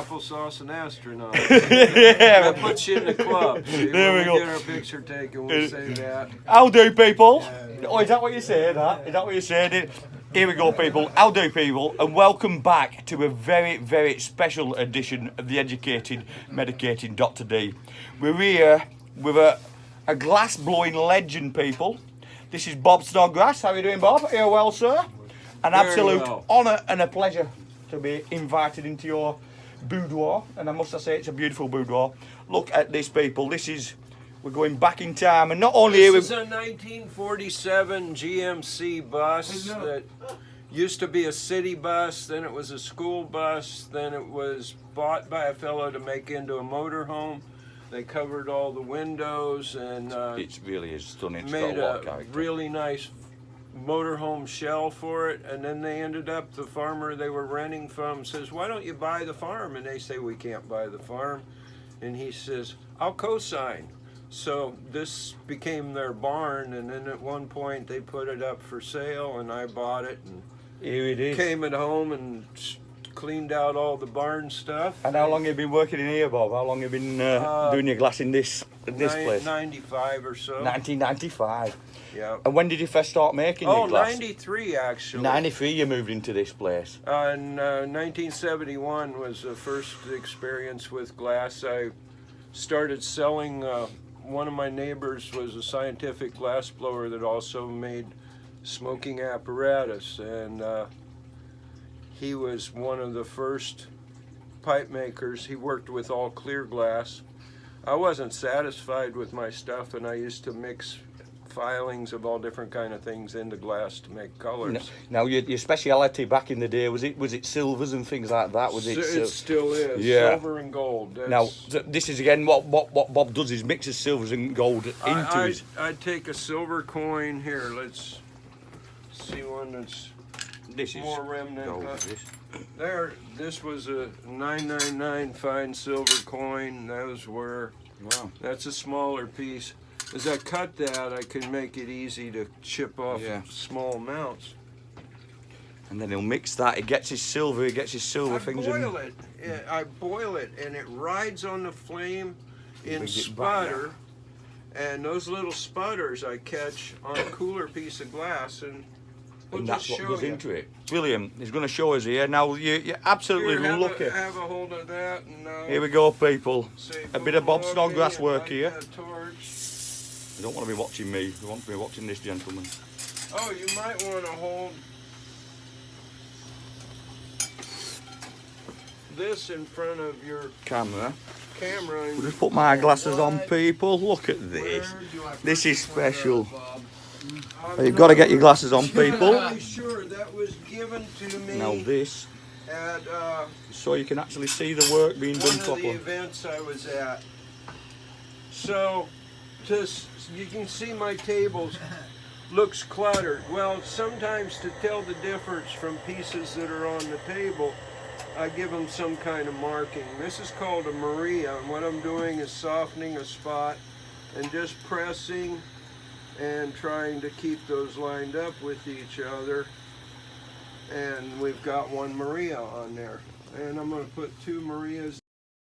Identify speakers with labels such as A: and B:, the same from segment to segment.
A: applesauce and astronaut.
B: Yeah.
A: That puts you in the club. See,
B: There
A: when
B: we go.
A: get our picture taken, we'll say that.
B: How do people? Oh, is that what you said? Is that what you said? Here we go, people. How do people? And welcome back to a very, very special edition of the Educated Medicating Dr. D. We're here with a glass-blowing legend, people. This is Bob Snodgrass. How are you doing, Bob? Are you well, sir? An
A: Very
B: absolute
A: well.
B: honour and a pleasure to be invited into your boudoir. And I must say, it's a beautiful boudoir. Look at this, people. We're going back in time, and not only here.
A: This is a 1947 GMC bus that used to be a city bus, then it was a school bus, then it was bought by a fellow to make into a motorhome. They covered all the windows and
B: It really is stunning. It's
A: made
B: got a lot
A: a
B: of character.
A: really nice motorhome shell for it, and then they ended up, the farmer they were renting from says, why don't you buy the farm? And they say, we can't buy the farm. And he says, I'll co-sign. So this became their barn, and then at one point they put it up for sale, and I bought it and
B: Here it is.
A: came at home and cleaned out all the barn stuff.
B: And how long have you been working in here, Bob? How long have you been doing your glass in this place?
A: 95 or so.
B: 1995.
A: Yeah.
B: And when did you first start making
A: Oh,
B: your glass?
A: 93 actually.
B: 93 you moved into this place.
A: In 1971 was the first experience with glass. I started selling, one of my neighbors was a scientific glass blower that also made smoking apparatus, and he was one of the first pipe makers. He worked with all clear glass. I wasn't satisfied with my stuff, and I used to mix filings of all different kind of things into glass to make colors.
B: Now your speciality back in the day, was it silvers and things like that? Was it?
A: It still is.
B: Yeah.
A: Silver and gold.
B: Now this is again what Bob does is mixes silvers and gold into it.
A: I'd take a silver coin here. Let's see one that's
B: This is
A: more remnant.
B: gold. This.
A: There, this was a 999 fine silver coin. Those were.
B: Wow.
A: That's a smaller piece. As I cut that, I can make it easy to chip off small amounts.
B: And then he'll mix that. He gets his silver. things.
A: I boil it, and it rides on the flame in
B: Brings it back,
A: sputter. And those little sputters I catch on a cooler piece of glass, and we'll
B: And
A: just
B: that's what
A: show
B: goes
A: you.
B: into it. William, he's going to show us here. Now, you're absolutely
A: Here,
B: lucky.
A: have a hold of that. And,
B: Here we go, people.
A: say,
B: A bit of Bob
A: "Look,
B: Snodgrass
A: and
B: work
A: light
B: here.
A: that torch."
B: You don't want to be watching me. You want to be watching this gentleman.
A: Oh, you might want to hold this in front of your
B: Camera.
A: camera. And
B: We'll just put my glasses on, people. Look at this. This is special. You've got to get your glasses on, people.
A: I'm really sure that was given to me
B: Now this,
A: at
B: so you can actually see the work being done
A: one of the
B: properly.
A: events I was at. So, you can see my tables looks cluttered. Well, sometimes to tell the difference from pieces that are on the table, I give them some kind of marking. This is called a Maria, and what I'm doing is softening a spot and just pressing and trying to keep those lined up with each other. And we've got one Maria on there. And I'm going to put two Marias.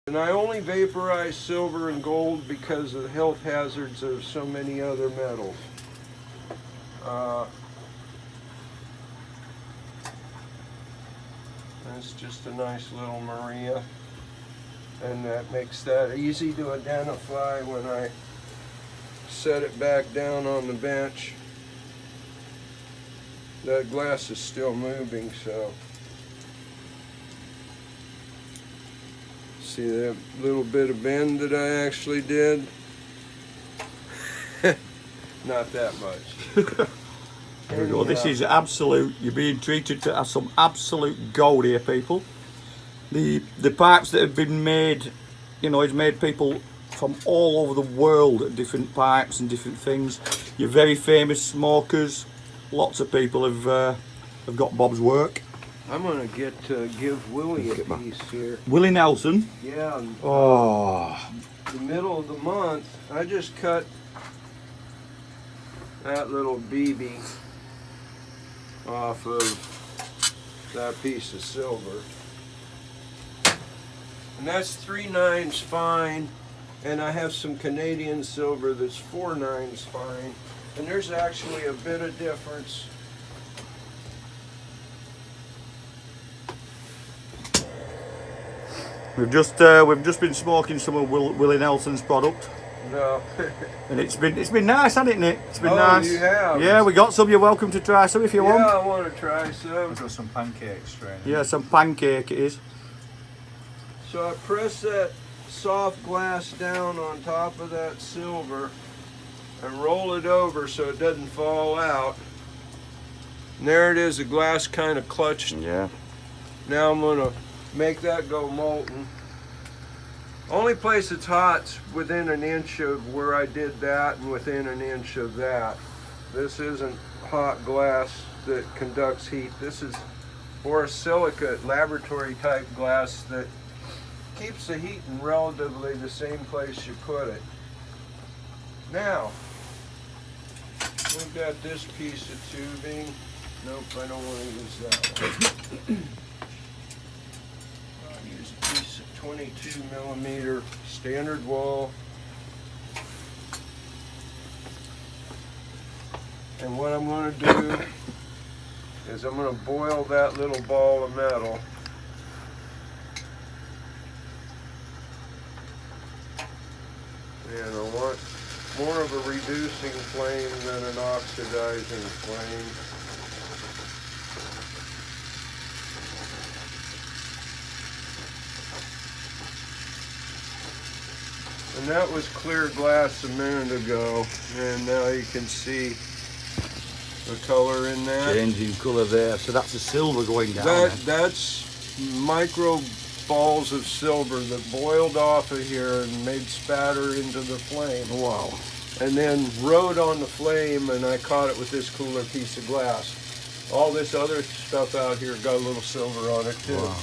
A: And I only vaporize silver and gold because of the health hazards of so many other metals. That's just a nice little Maria. And that makes that easy to identify when I set it back down on the bench. That glass is still moving, so. See that little bit of bend that I actually did? Not that much.
B: There we go. This is absolute. You're being treated to some absolute gold here, people. The pipes that have been made, you know, it's made people from all over the world, different pipes and different things. Your very famous smokers. Lots of people have got Bob's work.
A: I'm gonna give Willie a piece here.
B: Willie Nelson.
A: Yeah.
B: Oh.
A: The middle of the month, I just cut that little BB off of that piece of silver. And that's 3 nines fine. And I have some Canadian silver that's 4 nines fine. And there's actually a bit of difference.
B: We've just been smoking some of Willie Nelson's product,
A: No.
B: and it's been nice, hasn't it, Nick? It's been
A: Oh,
B: nice.
A: you have?
B: Yeah, we got some. You're welcome to try some if you
A: Yeah,
B: want.
A: I want to try some.
C: We've got some pancakes straight.
B: Yeah, some pancake it is.
A: So I press that soft glass down on top of that silver and roll it over so it doesn't fall out. And there it is, the glass kind of clutched.
B: Yeah.
A: Now I'm going to make that go molten. Only place it's hot's within an inch of where I did that and within an inch of that. This isn't hot glass that conducts heat. This is borosilicate laboratory type glass that keeps the heat in relatively the same place you put it. Now, we've got this piece of tubing. Nope, I don't want to use that one. I'll use a piece of 22 millimeter standard wall. And what I'm going to do is I'm going to boil that little ball of metal. And I want more of a reducing flame than an oxidizing flame. And that was clear glass a minute ago, and now you can see the color in that.
B: Changing colour there, so that's the silver going down.
A: That's micro balls of silver that boiled off of here and made spatter into the flame.
B: Wow.
A: And then rode on the flame, and I caught it with this cooler piece of glass. All this other stuff out here got a little silver on it too.
B: Wow.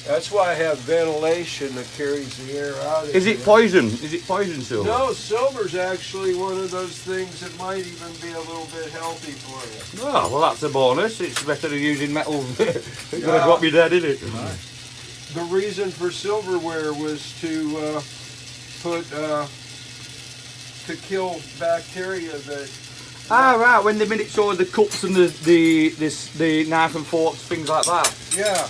A: That's why I have ventilation that carries the air out of
B: Is it
A: here.
B: poison? Is it poison silver?
A: No, silver's actually one of those things that might even be a little bit healthy for you.
B: Oh, well, that's a bonus. It's better than using metal. It's going to
A: Yeah.
B: drop you dead, isn't it?
C: Nice.
A: The reason for silverware was to kill bacteria that.
B: Ah, right. When they made it so the cups and the knife and forks, things like that.
A: Yeah.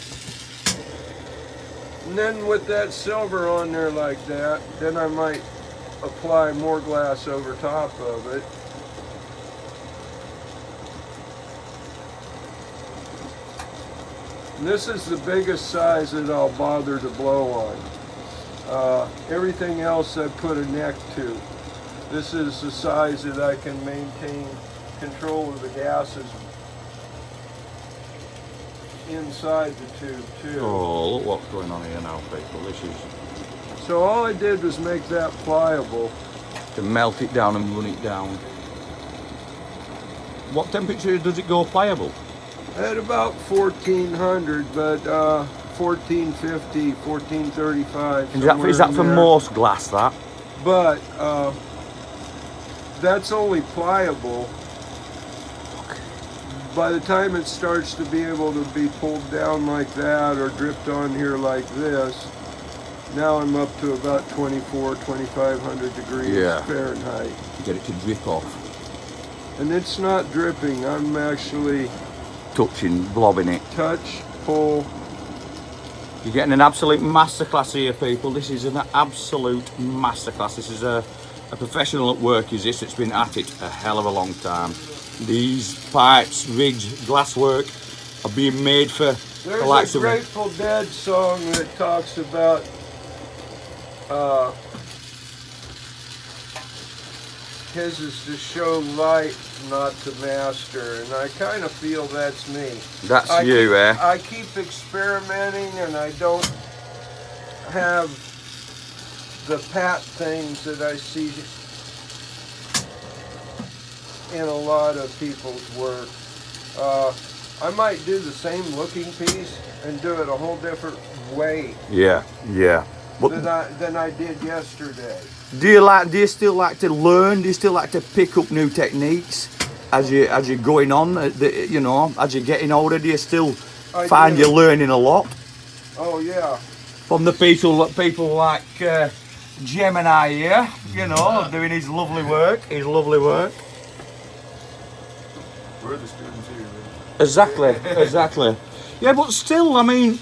A: And then with that silver on there like that, then I might apply more glass over top of it. And this is the biggest size that I'll bother to blow on. Everything else I put a neck to. This is the size that I can maintain control of the gases inside the tube too.
B: Oh, look what's going on here now, people. This is
A: So all I did was make that pliable.
B: to melt it down and run it down. What temperature does it go pliable?
A: At about 1400, but 1450, 1435.
B: Is that
A: somewhere
B: for
A: in there.
B: most glass, that?
A: But that's only pliable. By the time it starts to be able to be pulled down like that or dripped on here like this, now I'm up to about 2,500 degrees
B: Yeah.
A: Fahrenheit.
B: To get it to drip off.
A: And it's not dripping, I'm actually
B: Touching, blobbing it.
A: touch, pull.
B: You're getting an absolute masterclass here, people. This is an absolute masterclass. This is a professional at work, is this, that's been at it a hell of a long time. These pipes, rigs, glasswork are being made for the
A: There's
B: likes
A: a
B: of
A: Grateful Dead song that talks about his is to show light, not to master, and I kind of feel that's me.
B: That's
A: I
B: you,
A: keep,
B: eh?
A: I keep experimenting, and I don't have the pat things that I see in a lot of people's work. I might do the same looking piece and do it a whole different way
B: Yeah, yeah. But
A: than I did yesterday.
B: do you still like to learn? Do you still like to pick up new techniques as you're going on? You know, as you're getting older, do you still
A: I
B: find
A: do.
B: you're learning a lot?
A: Oh yeah,
B: from the people like Gemini here, you know, doing his lovely work.
C: We're the students here.
B: Exactly. Yeah, but still, I mean,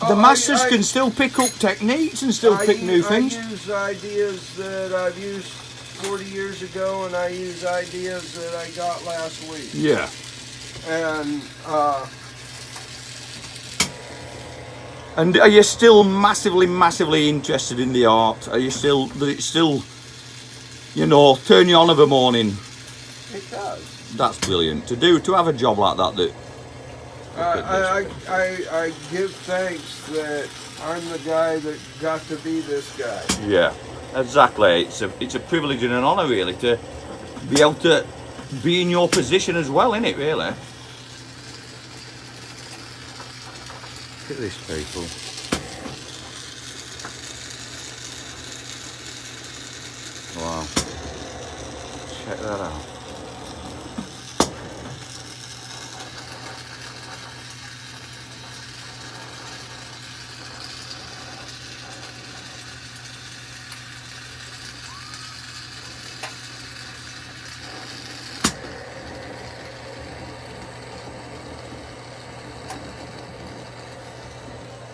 B: the masters can still pick up techniques and still pick new things.
A: I use ideas that I've used 40 years ago, and I use ideas that I got last week.
B: Yeah. And are you still massively interested in the art? Are you still, does it still, you know, turn you on of a morning?
A: It does.
B: That's brilliant. To have a job like that,
A: I give thanks that I'm the guy that got to be this guy.
B: yeah, exactly. It's a privilege and an honour really to be able to be in your position as well, isn't it? Really. Look at this, people. Wow. Check that out.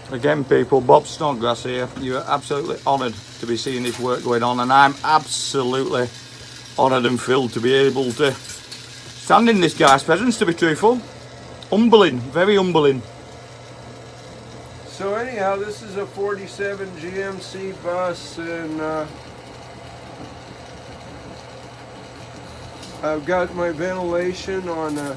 B: Again, people, Bob Snodgrass here. You're absolutely honoured to be seeing this work going on, and I'm absolutely honoured and thrilled to be able to stand in this guy's presence, to be truthful. Humbling, very humbling.
A: So anyhow, this is a 47 GMC bus, and I've got my ventilation on a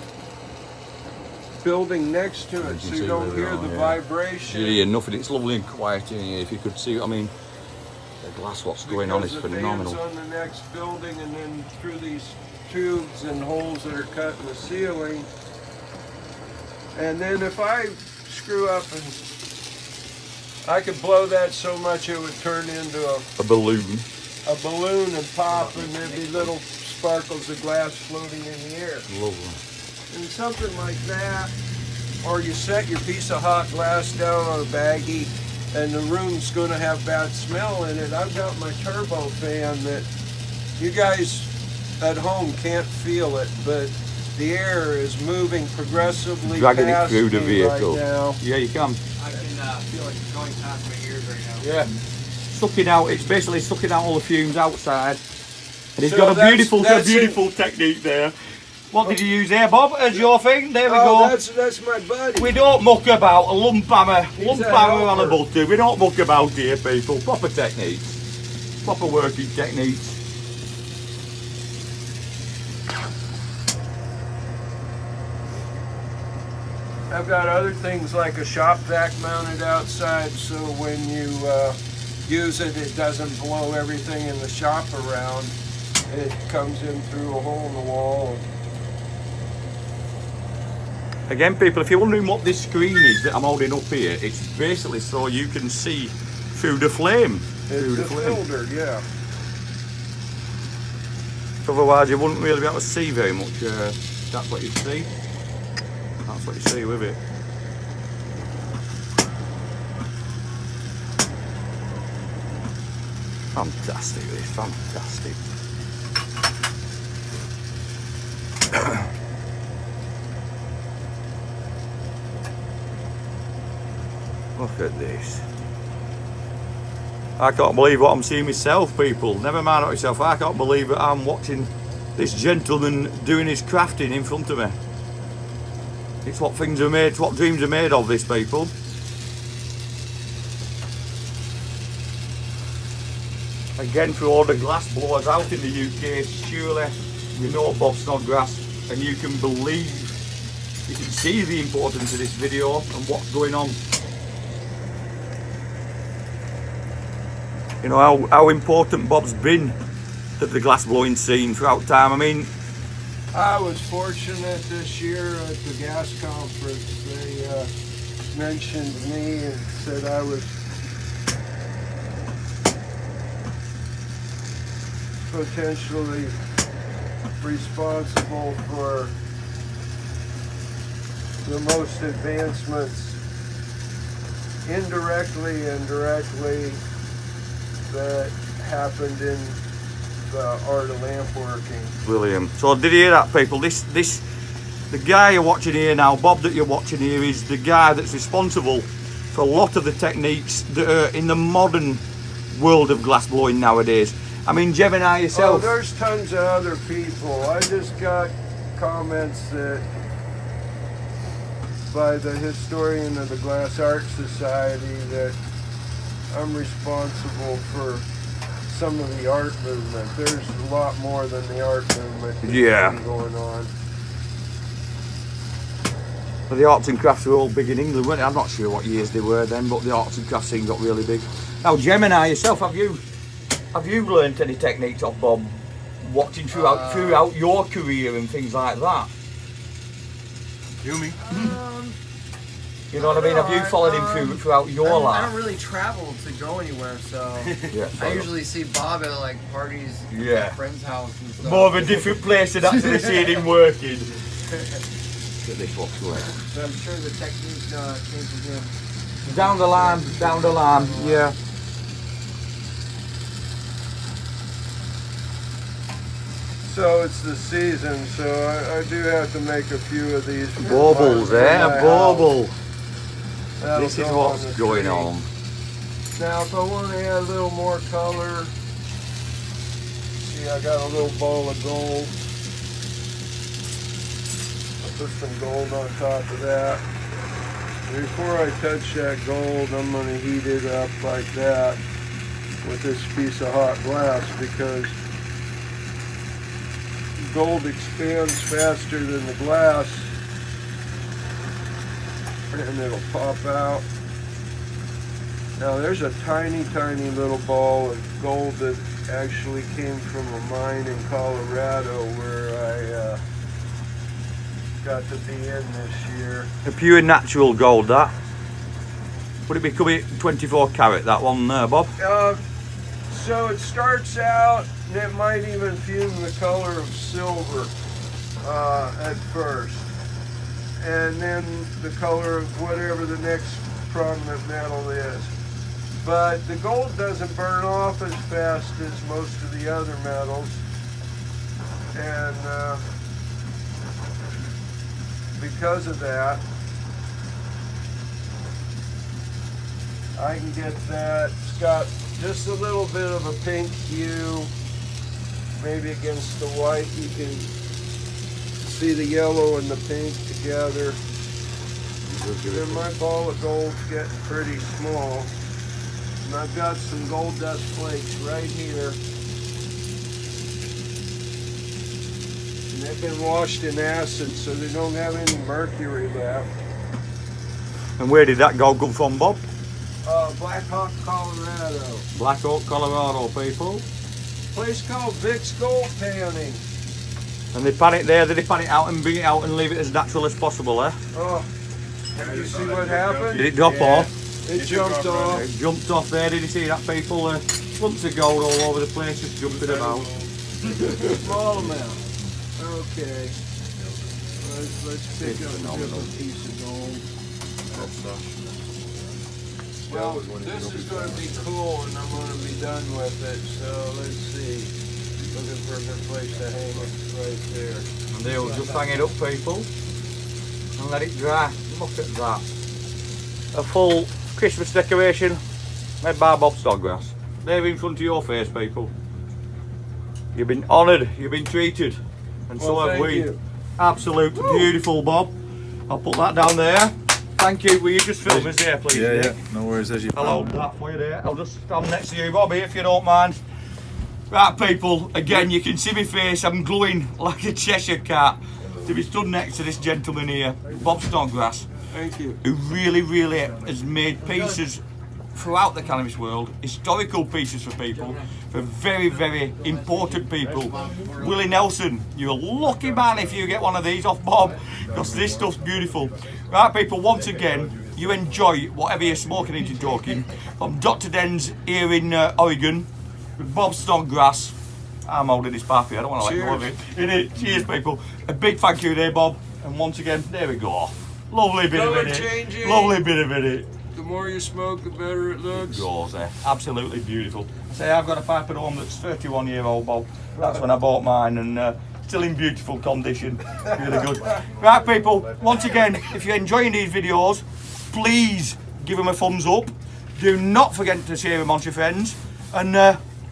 A: building next to it, so you don't hear the vibration.
B: Yeah, nothing. It's lovely and quiet in here. If you could see, I mean, the glass, what's going on is phenomenal.
A: Because the fans on the next building, and then through these tubes and holes that are cut in the ceiling. And then if I screw up, and I could blow that so much it would turn into a
B: balloon.
A: A balloon and pop, and there'd be little sparkles of glass floating in the air.
B: Lovely.
A: And something like that, or you set your piece of hot glass down on a baggie and the room's going to have bad smell in it. I've got my turbo fan that you guys at home can't feel it, but the air is moving progressively
B: dragging it
A: past
B: through the
A: me
B: vehicle.
A: right now.
B: Yeah, you can.
D: I can feel like it's going past my ears right now.
B: Yeah. Sucking out, it's basically sucking out all the fumes outside. And he's
A: So
B: got a
A: that's
B: beautiful technique there. What did you use there, Bob, as your thing? There we go.
A: That's my buddy.
B: We don't muck about. A lump hammer
A: He's a
B: on a
A: helper.
B: butter. We don't muck about here, people. Proper techniques. Proper working techniques.
A: I've got other things like a shop vac mounted outside, so when you use it, it doesn't blow everything in the shop around. It comes in through a hole in the wall.
B: Again, people, if you're wondering what this screen is that I'm holding up here, it's basically so you can see through the flame.
A: It's a filter, yeah.
B: Otherwise, you wouldn't really be able to see very much. That's what you see. That's what you see with it. Fantastic, this, fantastic. Look at this. I can't believe what I'm seeing myself, people. Never mind about myself. I can't believe that I'm watching this gentleman doing his crafting in front of me. It's what things are made, it's what dreams are made of, this, people. Again, for all the glass blowers out in the UK, surely you know Bob Snodgrass, and you can believe, you can see the importance of this video and what's going on. You know how important Bob's been at the glass blowing scene throughout time. I mean,
A: I was fortunate this year at the gas conference. They mentioned me and said I was potentially responsible for the most advancements indirectly and directly that happened in the art of lamp working.
B: Brilliant. So did you hear that, people? The guy you're watching here now, Bob, that you're watching here, is the guy that's responsible for a lot of the techniques that are in the modern world of glass blowing nowadays. I mean, Gemini
A: Oh,
B: yourself.
A: there's tons of other people. I just got comments that by the historian of the Glass Art Society that I'm responsible for some of the art movement. There's a lot more than the art movement that's been going on.
B: But the arts and crafts were all big in England, weren't they? I'm not sure what years they were then, but the arts and crafts scene got really big. Now, Gemini yourself, have you learnt any techniques off Bob, watching throughout your career and things like that?
C: You me?
B: You know what I mean? Have you followed him throughout your
D: I
B: life?
D: don't really travel to go anywhere, so
B: Yeah,
D: I usually see Bob at like parties
B: Yeah.
D: at friends' house and stuff.
B: more of a different place than actually seeing him working. Get this box away.
D: But I'm sure the technique came from him.
B: Down the line, yeah.
A: So it's the season, so I do have to make a few of these. for
B: Baubles,
A: my
B: a bauble.
A: house. That'll
B: This is
A: go
B: what's
A: on the
B: going
A: tree.
B: on.
A: Now, if I want to add a little more color, see, I got a little ball of gold. I'll put some gold on top of that. Before I touch that gold, I'm going to heat it up like that with this piece of hot glass, because gold expands faster than the glass and it'll pop out. Now there's a tiny little ball of gold that actually came from a mine in Colorado where I got to be in this year.
B: A pure natural gold, that. Would it be, could be 24 carat, that one there, Bob?
A: So it starts out, and it might even fume the color of silver at first, and then the color of whatever the next prominent metal is. But the gold doesn't burn off as fast as most of the other metals, and because of that, I can get that. It's got just a little bit of a pink hue, maybe against the white. You can see the yellow and the pink together. Then my ball of gold's getting pretty small. And I've got some gold dust flakes right here. And they've been washed in acid, so they don't have any mercury left.
B: And where did that gold come from, Bob?
A: Black Hawk, Colorado.
B: Black Oak, Colorado, people.
A: Place called Vic's Gold Panning.
B: And they pan it there, they pan it out and bring it out and leave it as natural as possible, eh?
A: Oh, you see what happened?
B: Did it drop off?
A: It jumped off.
B: It jumped off there, did you see that, people? Lumps of gold all over the place, just jumping about.
A: Small amount. Okay. Let's pick up a different piece of gold. Well, this is going to be cool, and I'm going to be done with it. So let's see. Looking for a good place to hang it right there.
B: And they'll just hang it up, people, and let it dry. Look at that. A full Christmas decoration made by Bob Snodgrass. There in front of your face, people. You've been honoured, you've been treated, and so have
A: thank
B: we.
A: you.
B: Absolute beautiful, Bob. I'll put that down there. Thank you. Will you just film us there, please?
C: Yeah,
B: Nick?
C: yeah. No worries. There's your
B: Hello, that for you there. I'll just stand next to you, Bobby, if you don't mind. Right, people, again, you can see my face. I'm glowing like a Cheshire cat to be stood next to this gentleman here, Bob Snodgrass,
A: Thank you.
B: who really has made pieces throughout the cannabis world, historical pieces for people, for very important people. Willie Nelson, you're a lucky man if you get one of these off Bob, because this stuff's beautiful. Right, people, once again, you enjoy whatever you're smoking into talking. From Dr. Den's here in Oregon, with Bob Snodgrass. I'm holding this pappy, I don't want to let go of it. Cheers, people. A big thank you there, Bob. And once again, there we go. Lovely bit of it. Lovely bit of it.
A: The more you smoke, the better it looks.
B: Yours there, absolutely beautiful. Say I've got a pipe at home that's 31-year-old, Bob. That's when I bought mine, and still in beautiful condition. Really good. Right, people. Once again, if you're enjoying these videos, please give them a thumbs up. Do not forget to share them amongst your friends, and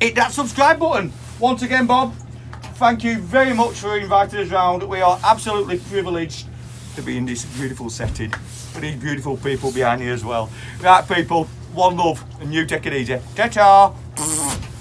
B: hit that subscribe button. Once again, Bob, thank you very much for inviting us round. We are absolutely privileged to be in this beautiful setting with these beautiful people behind you as well. Right, people, one love, and you take it easy. Ta-ta!